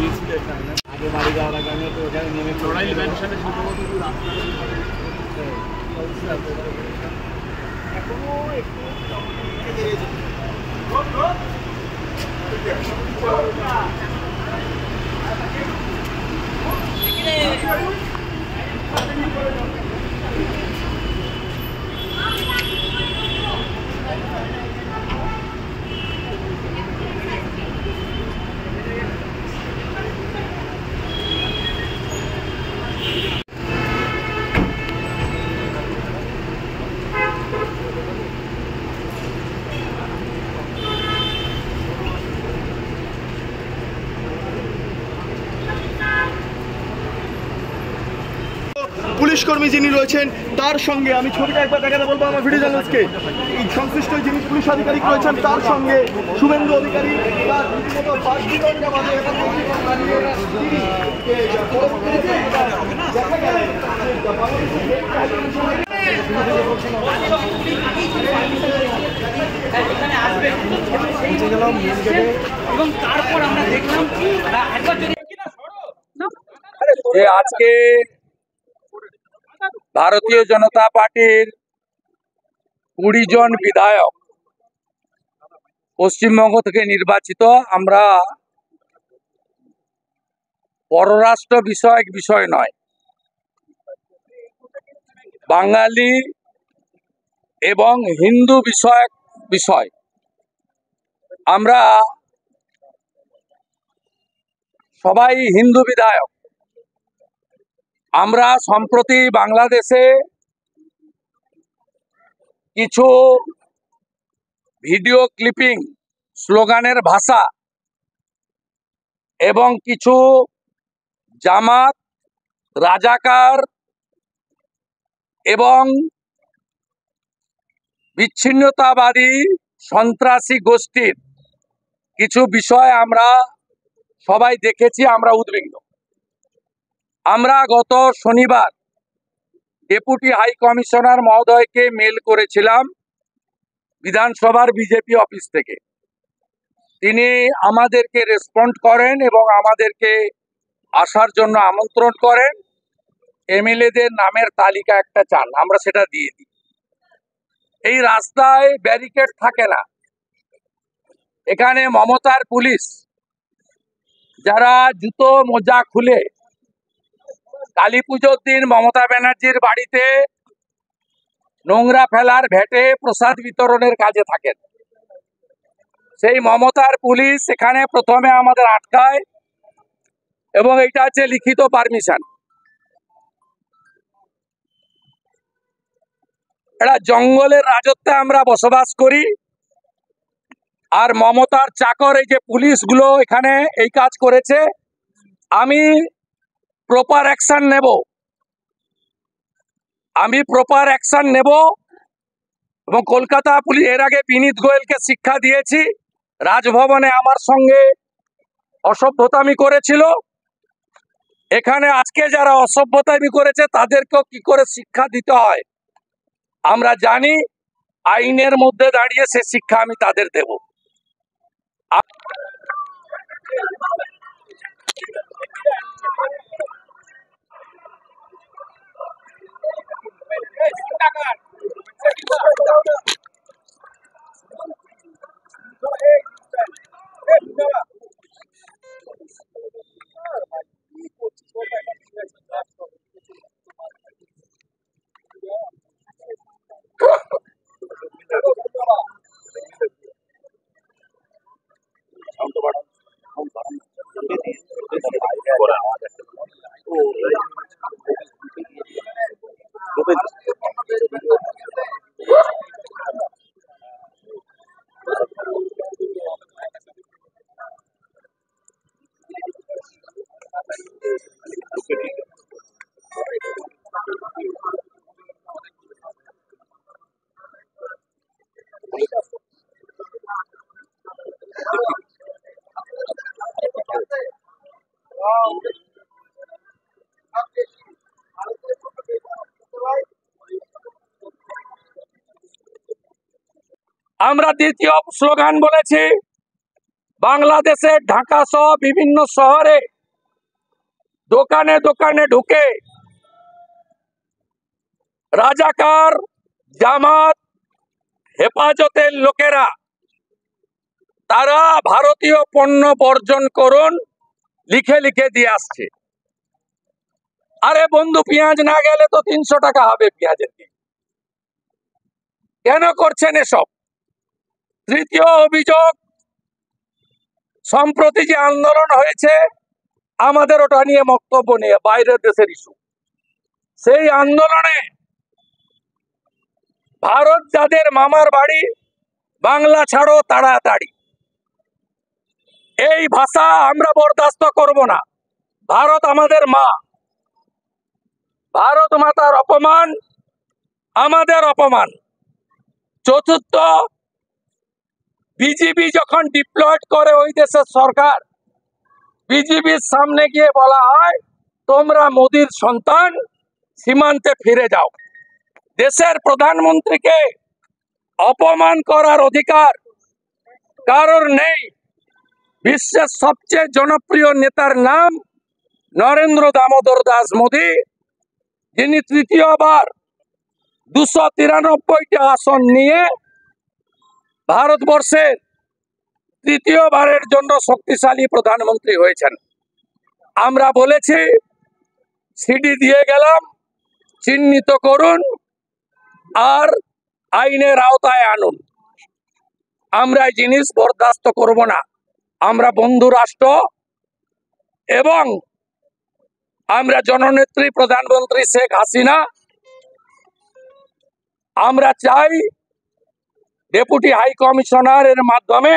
আগে বাড়ি যাওয়ার আগে আমি তো ওখানে নেমে লড়াই সাথে সম্ভবত এখনো একটু পুলিশ কর্মী যিনি রয়েছেন তার সঙ্গে আমি ছবিটা একবার দেখাতে বলবো আমার ভিডিও জার্নালিস্টকে। সংশ্লিষ্ট যিনি পুলিশ আধিকারিক রয়েছেন তার সঙ্গে শুভেন্দু অধিকারী তার রীতিমতো এবং তারপর আমরা দেখলাম যে আজকে ভারতীয় জনতা পার্টির 20 জন বিধায়ক পশ্চিমবঙ্গ থেকে নির্বাচিত। আমরা পররাষ্ট্র বিষয়ক বিষয় নয়, বাঙালি এবং হিন্দু বিষয়ক বিষয়। আমরা সবাই হিন্দু বিধায়ক। আমরা সম্প্রতি বাংলাদেশে কিছু ভিডিও ক্লিপিং, স্লোগানের ভাষা এবং কিছু জামাত, রাজাকার এবং বিচ্ছিন্নতাবাদী সন্ত্রাসী গোষ্ঠীর কিছু বিষয় আমরা সবাই দেখেছি। আমরা উদ্বিগ্ন। আমরা গত শনিবার ডেপুটি হাই কমিশনার মহোদয়কে মেল করেছিলাম বিধানসভার বিজেপি অফিস থেকে। তিনি আমাদেরকে রেসপন্ড করেন এবং আমাদেরকে আসার জন্য আমন্ত্রণ করেন। এমএলএদের নামের তালিকা একটা চান, আমরা সেটা দিয়ে দিই। এই রাস্তায় ব্যারিকেড থাকে না। এখানে মমতার পুলিশ যারা জুতো মোজা খুলে কালী পুজোর দিন মমতা ব্যানার্জির বাড়িতে নোংরা ফেলার ভেটে প্রসাদ বিতরণের কাজে থাকেন, সেই মমতার পুলিশ এখানে প্রথমে আমাদের আটকায় এবং এটা হচ্ছে লিখিত পারমিশন। এটা জঙ্গলের রাজত্বে আমরা বসবাস করি, আর মমতার চাকর এই যে পুলিশগুলো এখানে এই কাজ করেছে। আমি প্রপার অ্যাকশন নেব এবং কলকাতা পুলিশ এর আগে বিনীত গোয়েলকে শিক্ষা দিয়েছি। রাজভবনে আমার সঙ্গে অসভ্যতামি করেছিল। এখানে আজকে যারা অসভ্যতামি করেছে তাদেরকেও কি করে শিক্ষা দিতে হয় আমরা জানি। আইনের মধ্যে দাঁড়িয়ে সে শিক্ষা আমি তাদের দেব। আমরা দ্বিতীয় স্লোগান বলেছি, বাংলাদেশের ঢাকা সহ বিভিন্ন শহরে দোকানে দোকানে ঢুকে রাজাকার, জামাত, হেফাজতের লোকেরা তারা ভারতীয় পণ্য বর্জন করুন লিখে লিখে দিয়ে আসছে। আরে বন্ধু, পেঁয়াজ না গেলে তো 300 টাকা হবে পেঁয়াজের কেজি। কেন করছেন এসব? তৃতীয় অভিযোগ, সম্প্রতি যে আন্দোলন হয়েছে আমাদের ওটা নিয়ে বক্তব্য নিয়ে, বাইরের দেশের ইস্যু, সেই আন্দোলনে ভারত যাদের মামার বাড়ি, বাংলা ছাড়ো তাড়াতাড়ি, এই ভাষা আমরা বরদাস্ত করব না। ভারত আমাদের মা, ভারত মাতার অপমান আমাদের অপমান। চতুর্থ, বিজেপি যখন ডিপ্লয়েড করে ওই দেশের সরকার, বিজেপির সামনে গিয়ে বলা হয় তোমরা মোদির সন্তান, সীমান্তে ফিরে যাও। দেশের প্রধানমন্ত্রীকে অপমান করার অধিকার কারোর নেই। বিশ্বের সবচেয়ে জনপ্রিয় নেতার নাম নরেন্দ্র দামোদর দাস মোদী, যিনি তৃতীয়বার 293টা আসন নিয়ে ভারতবর্ষের তৃতীয়বারের জন্য শক্তিশালী প্রধানমন্ত্রী হয়েছেন। আমরা বলেছি, সিডি দিয়ে গেলাম, চিহ্নিত করুন আর আইনের আওতায় আনুন। আমরা এই জিনিস বরদাস্ত করব না। আমরা বন্ধু রাষ্ট্র এবং আমরা জননেত্রী প্রধানমন্ত্রী শেখ হাসিনা, আমরা চাই ডেপুটি হাই কমিশনারের মাধ্যমে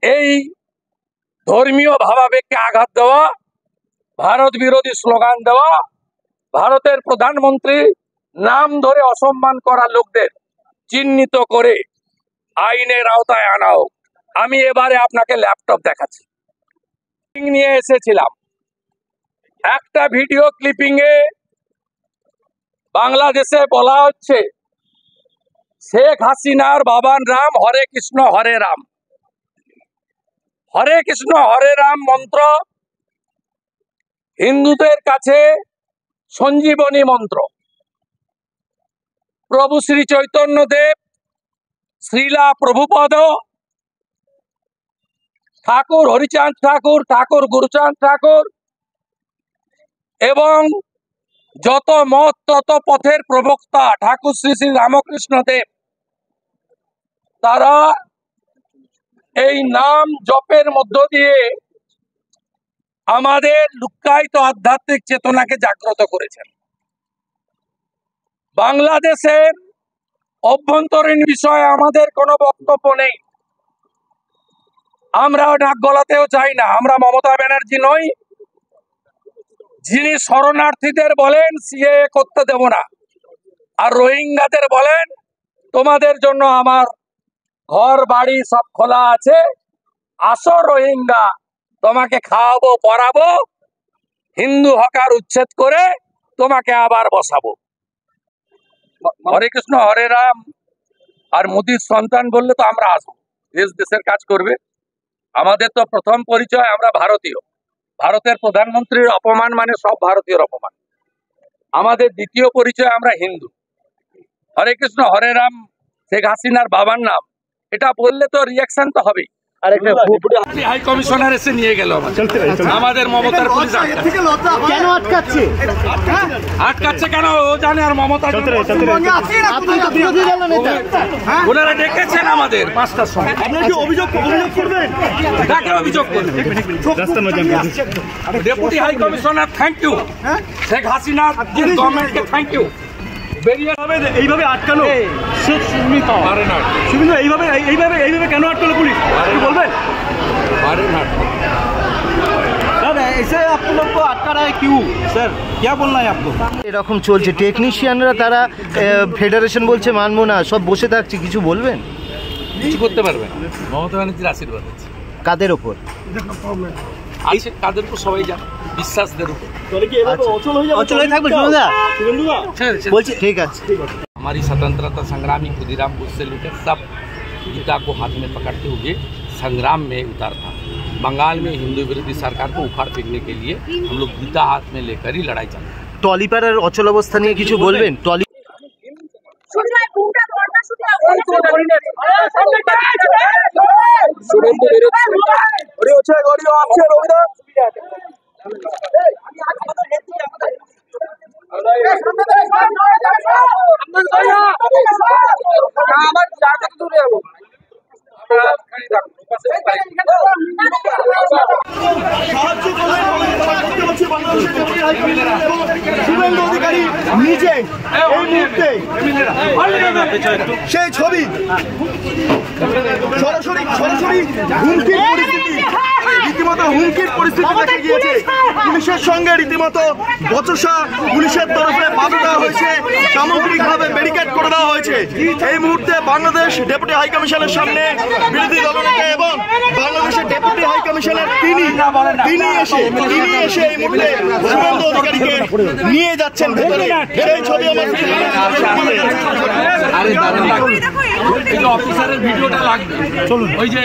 এই ধর্মীয় ভাবাবেগকে আঘাত দেওয়া, ভারত বিরোধী স্লোগান দেওয়া, ভারতের প্রধানমন্ত্রী নাম ধরে অসম্মান করা লোকদের চিহ্নিত করে আইনের আওতায় আনা হোক। আমি এবারে আপনাকে ল্যাপটপ দেখাচ্ছি, নিয়ে এসেছিলাম। একটা ভিডিও ক্লিপিং এ বাংলাদেশে বলা হচ্ছে শেখ হাসিনার বাবার নাম হরে কৃষ্ণ হরে রাম। হরে কৃষ্ণ হরে রাম মন্ত্র হিন্দুদের কাছে সঞ্জীবনী মন্ত্র। প্রভু শ্রী চৈতন্য দেব, শ্রীলা প্রভুপদ, ঠাকুর হরিচাঁদ ঠাকুর, ঠাকুর গুরুচাঁদ ঠাকুর এবং যত মত তত পথের প্রবক্তা ঠাকুর শ্রী শ্রী রামকৃষ্ণ দেব, তারা এই নাম জপের মধ্য দিয়ে আমাদের লুক্কায়িত আধ্যাত্মিক চেতনাকে জাগ্রত করেছেন। বাংলাদেশের অভ্যন্তরীণ বিষয়ে আমাদের কোনো বক্তব্য নেই, আমরা নাক গলাতেও চাই না। আমরা মমতা ব্যানার্জি নই, যিনি শরণার্থীদের বলেন সিএএ করতে দেব না, আর রোহিঙ্গাদের বলেন তোমাদের জন্য আমার ঘর বাড়ি সব খোলা আছে, আসো রোহিঙ্গা, তোমাকে খাওয়াবো পরাবো, হিন্দু হকার উচ্ছেদ করে তোমাকে আবার বসাবো। হরে কৃষ্ণ হরে রাম আর মোদির সন্তান বললে তো আমরা আসবো, দেশের কাজ করবে। আমাদের তো প্রথম পরিচয় আমরা ভারতীয়, ভারতের প্রধানমন্ত্রীর অপমান মানে সব ভারতীয়র অপমান। আমাদের দ্বিতীয় পরিচয় আমরা হিন্দু। হরে কৃষ্ণ হরে রাম শেখ হাসিনার বাবার নাম, এটা বললে তো রিয়াকশন তো হবেই। হাই কমিশনার এসে নিয়ে গেল আমাদের মমতার পুলিশ। কেন আটকাচ্ছে? আটকাচ্ছে কেন ও জানে, আর মমতা ওনারা ডেকেছেন আমাদের 5টার সময়। অভিযোগ করবেন? কাকে অভিযোগ করবেন? Deputy high commissioner thank you, Sheikh Hasina গভর্নমেন্টকে থ্যাংক ইউ। এইভাবে আটকানো পারে না, এইভাবে কেন আটকালো পুলিশ বলবেন? পারে না। ऐसे आप लोग को अटका रहा है क्यों सर, क्या बोलना है आपको? এরকম চলছে, টেকনিশিয়ানরা তারা ফেডারেশন বলছে মানবো না, সব বসে থাকছে, কিছু বলবেন? কিছু করতে পারবেন, মমতা ব্যানার্জির আশীর্বাদ আছে। কাদের ওপর আছে? কাদের উপর? সবাই জানে, বিশ্বাসদের উপর। অচল হয়ে থাকবে শুনুদা, বলছি ঠিক আছে। हमारी स्वतंत्रता संग्रामी खुदीराम बोस से लेकर सब गीता को हाथ में पकड़ते हुए संग्राम में उतर था। बंगाल में हिंदू विरोधी सरकार को उखाड़ फेंकने के लिए हम लोग गीता हाथ में लेकर ही लड़ाई चल रहे हैं। টলিপাড়ার অচল অবস্থা নিয়ে কিছু বলবেন? টলি শুভেন্দু অধিকারী নিজে এই মুহূর্তে সেই ছবি সরাসরি হুমকির পরিস্থিতি, রীতিমতো হুমকির পরিস্থিতি দেখা গিয়েছে। পুলিশের সঙ্গে রীতিমতো বচসা, পুলিশের তরফে বাধা দেওয়া হয়েছে, সামগ্রিকভাবে ব্যারিকেড করে দেওয়া হয়েছে। এই মুহূর্তে বাংলাদেশ ডেপুটি হাই কমিশনের সামনে বিরোধী দলনেতা এবং বাংলাদেশের ডেপুটি হাই কমিশনের তিনি এসে এই মুহূর্তে শুভেন্দু অধিকারীকে নিয়ে যাচ্ছেন ভেতরে। সেই ছবি আমার অফিসারের ভিডিওটা লাগবে, চলুন ওই যে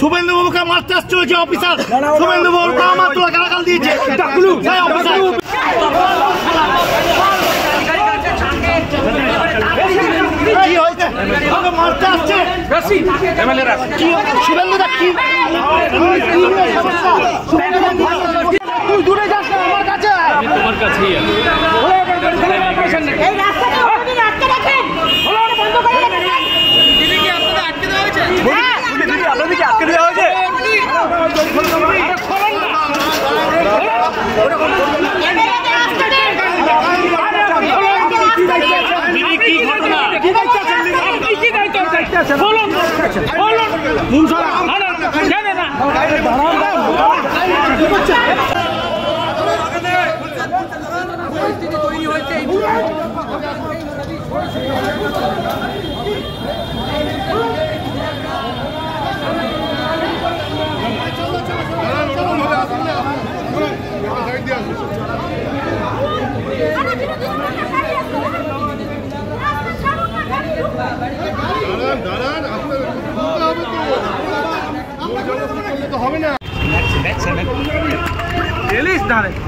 শুভেন্দু বাবুকে মারতে আসছিল যে অফিসার, শুভেন্দু বাবুকে আমার তো গালাগাল দিয়েছে। কি হয়েছে? মারতে আসছে শুভেন্দুদা, কি তুই দূরে যাস না, আমার কাছে তোমার কাছেই আছে। আপনাদেরকে আটকে দেওয়া হয়েছে।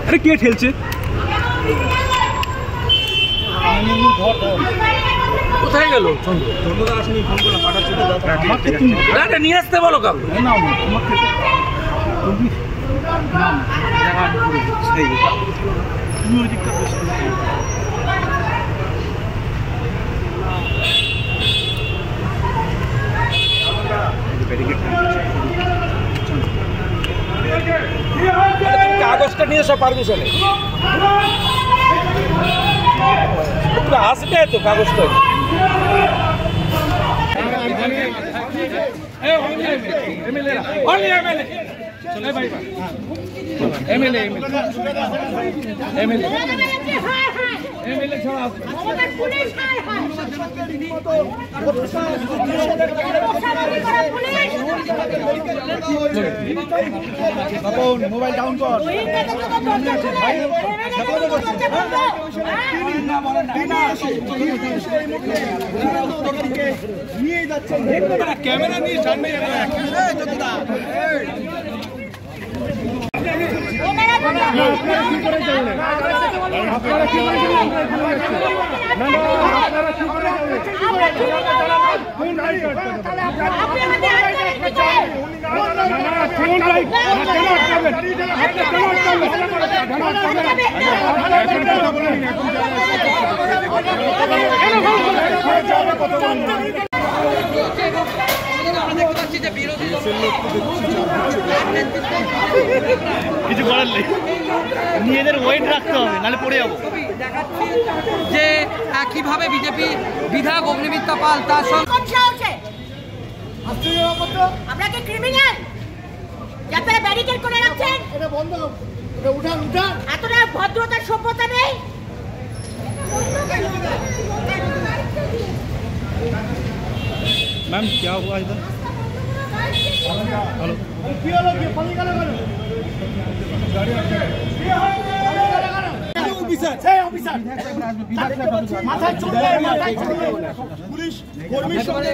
আরে কে ঠেলছে? কোথায় গেল? নিয়ে আসতে বলো কাউ। কাগজটা নিয়ে সব পারমিশনে আসবে তো কাগজটা। মোবাইল ডাউন কর। নিয়ে যাচ্ছেন ক্যামেরা নিয়ে সামনে কিছু করার নেই, নিজেদের ওয়েট রাখতে হবে, নাহলে পড়ে যাবো। যে কিভাবে বিজেপি বিধায়ক অগ্নিমিত্রা পাল তার সঙ্গে আমরা কি ক্রিমিনাল? আপনারা ব্যারিকেড করে রাখছেন, এটা বন্ধ, এটা উঠান উঠান। এতটা ভদ্রতার সভ্যতা নেই। मैम क्या हुआ इधर? हेलो কি হলো? কি পানি গেল? অফিসার মাথায় চুল নেই, মাথায় চুল নেই। পুলিশ কর্মীর সঙ্গে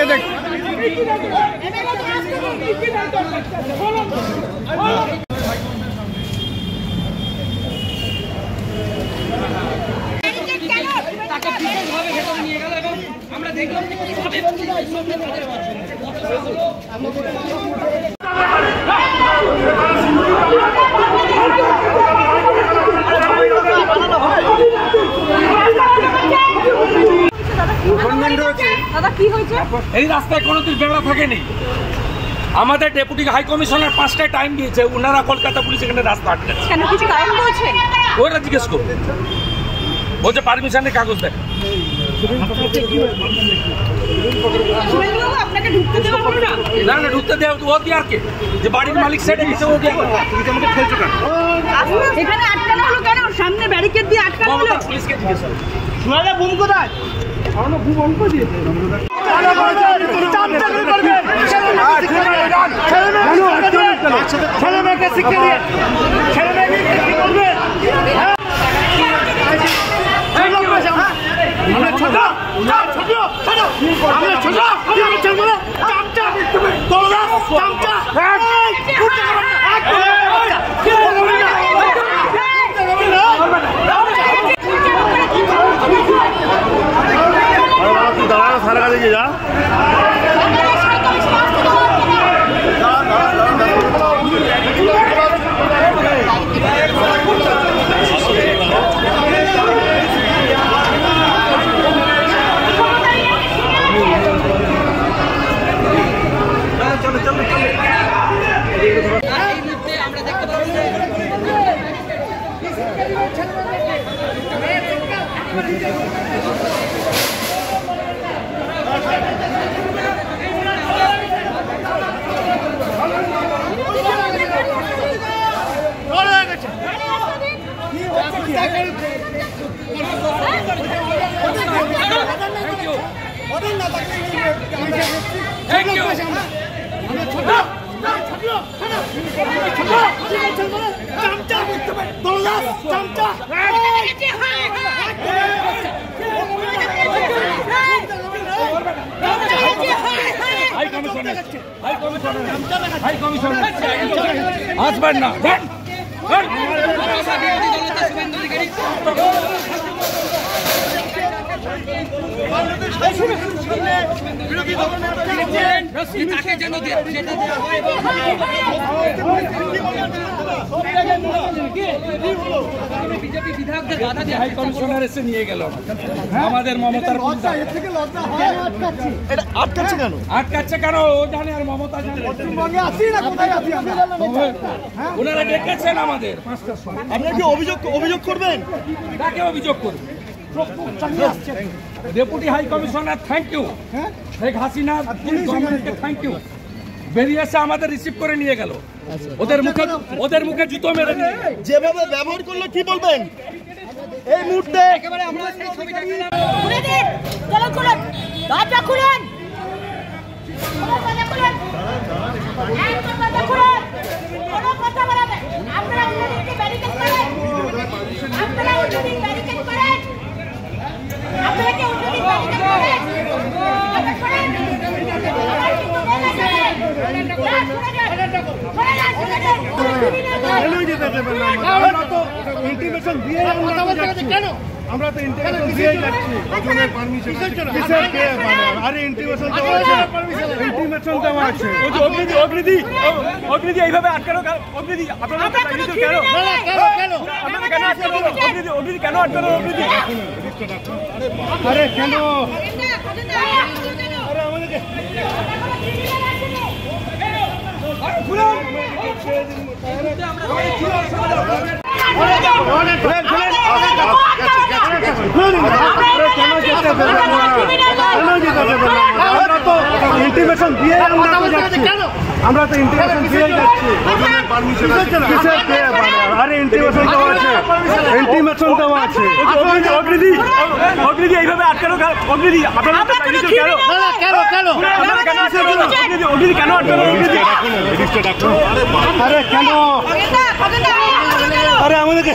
দেখ তাকে বিশেষভাবে ভেতরে নিয়ে গেল এবং আমরা দেখলাম যে কিভাবে দাদা কি হয়েছে? এই রাস্তায় কোনোদিন বেড়া থাকেনি। আমাদের ডেপুটি হাই কমিশনার 5টায় টাইম দিয়েছে, ওনারা কলকাতা পুলিশ এখানে রাস্তা আটকাচ্ছে। কেন, কিছু কারণ বলছেন? ওরা জিজ্ঞেস করবে, বলছে পারমিশনের কাগজ দেখ। শুভেন্দুবাবু, আপনাকে ঢুকতে দেওয়া হলো না? না না, ঢুকতে দেওয়া ও দিয়ে আর কে, যে বাড়ির মালিক সেটা দিচ্ছে ও দিয়ে। এখানে আটকানো হলো কেন? সামনে ব্যারিকেড দিয়ে আটকানো হলো। পুলিশকে জিজ্ঞেস করবে। শোনা বুম কোথায় ছেলে মেয়েকে শিক্ষা দিয়ে ছেলে মেয়েকে কি করবে? দাঁড়ানো সারা কাজে যা এই মুহূর্তে আমরা দেখতে পাচ্ছি আসবেন না। শুভেন্দু অধিকারী তাকে যেন যেতে দেওয়া হয়। বিজেপি বিধায়কদের বাধা দিয়ে হাই কমিশনার এসে নিয়ে গেল আমাদের মমতার। আটকাচ্ছে কেন? আটকাচ্ছে কেন ও জানে, আর মমতা জানে। ওনারা ডেকেছেন আমাদের 5টার সময়। আপনারা কি অভিযোগ করবেন? কাকে অভিযোগ করবে? Deputy high commissioner thank you, Sheikh Hasina গভর্নমেন্টকে থ্যাংক ইউ। বেরিয়ে এসে আমাদের রিসিভ করে নিয়ে গেল। ওদের মুখে জুতো মেরে নিয়ে যেভাবে ব্যবহার করলো কি বলবেন এই মুহূর্তে? একেবারে আমরা সেই ছবিটা খুলে দিন, চলো খুলুন, দরজা খুলুন, দরজা খুলুন, একদম দরজা খুলুন, কোনো কথা বলাবে। আপনারা উল্টোদিকে ব্যারিকেড করেন, আপনারা উল্টোদিকে ব্যারিকেড করেন, আপনারা কি উল্টোদিকে ব্যারিকেড করেন? আমরা তো ইন্টিগ্রেশন দিয়ে যাচ্ছি। আরে ইন্টিগ্রেশন দেওয়া আছে, ইন্টিগ্রেশন দেওয়া আছে। অগ্নিদি এইভাবে আটকানো অগ্নিদি আপনারা কেন আপনারা কেন আটকানো অগ্নিদি কেন আটকানো অগ্নিদি? আরে কেন ইন্টিগ্রেশন দিয়ে আমরা তো ইন্টিগ্রেশন দিয়ে যাচ্ছি। আরে ইন্টিমেশন দেওয়া আছে, ইন্টিমেশন দেওয়া আছে। অগ্নিদি অগ্নিদি এইভাবে আটকানো অগ্নিদি আপনারা কেন কেন অগ্নিদি কেন আটকানো অগ্নিদি আরে কেন আরে আমাদেরকে